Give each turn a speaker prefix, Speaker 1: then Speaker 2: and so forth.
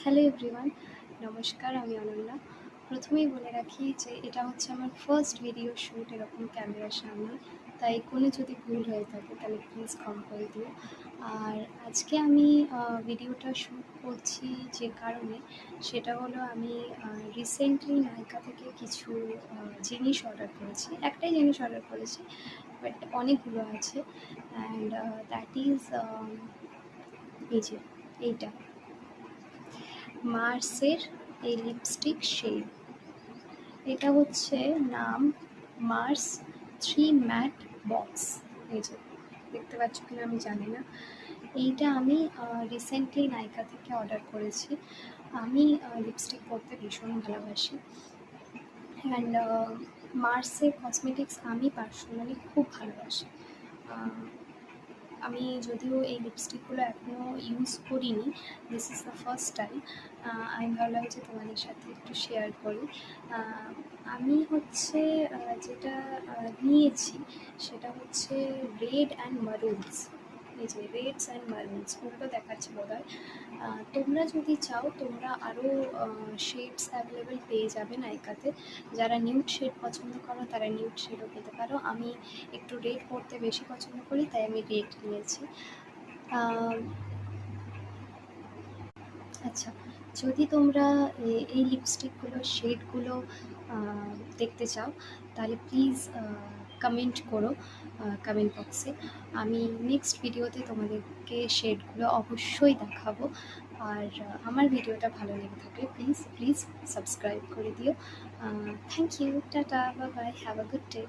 Speaker 1: Hello everyone, নমস্কার। আমি অনন্যা। প্রথমেই বলে রাখি যে এটা হচ্ছে আমার ফার্স্ট ভিডিও শ্যুট এরকম ক্যামেরার সামনে, তাই কোনো যদি ভুল হয়ে থাকে তাহলে প্লিজ ক্ষমা করে দিও। আর আজকে আমি ভিডিওটা শ্যুট করছি যে কারণে, সেটা হলো আমি রিসেন্টলি নাইকা থেকে কিছু জিনিস অর্ডার করেছি। একটাই জিনিস অর্ডার করেছি, বাট অনেকগুলো আছে। অ্যান্ড দ্যাট ইজ এই যে এইটা মার্সের এই লিপস্টিক শেড। এটা হচ্ছে নাম মার্স 3 ম্যাট বক্স। এই যে দেখতে পাচ্ছ কিনা আমি জানি না। এইটা আমি রিসেন্টলি নাইকা থেকে অর্ডার করেছি। আমি লিপস্টিক পরতে ভীষণ ভালোবাসি, অ্যান্ড মার্সের কসমেটিক্স আমি পার্সোনালি খুব ভালোবাসি। আমি যদিও এই লিপস্টিকগুলো এখনও ইউজ করিনি, this is the first time. আমি ভাবলাম যে তোমাদের সাথে একটু শেয়ার করি। আমি হচ্ছে যেটা নিয়েছি সেটা হচ্ছে রেড অ্যান্ড মারুনস। এই যে রেডস অ্যান্ড মারুনস ওগুলো দেখাচ্ছে বোধ হয়। তোমরা যদি চাও তোমরা আরও শেডস অ্যাভেলেবেল পেয়ে যাবে নাইকাতে। যারা নিউড শেড পছন্দ করো তারা নিউড শেডও পেতে পারো। আমি একটু রেড পরতে বেশি পছন্দ করি, তাই আমি রেড নিয়েছি। আচ্ছা, যদি তোমরা এই লিপস্টিকগুলোর শেডগুলো দেখতে চাও তাহলে প্লিজ কমেন্ট করো কমেন্ট বক্সে। আমি নেক্সট ভিডিওতে তোমাদেরকে শেডগুলো অবশ্যই দেখাবো। আর আমার ভিডিওটা ভালো লেগে থাকলে প্লিজ প্লিজ সাবস্ক্রাইব করে দিও। Thank you, tata, bye bye, have a good day.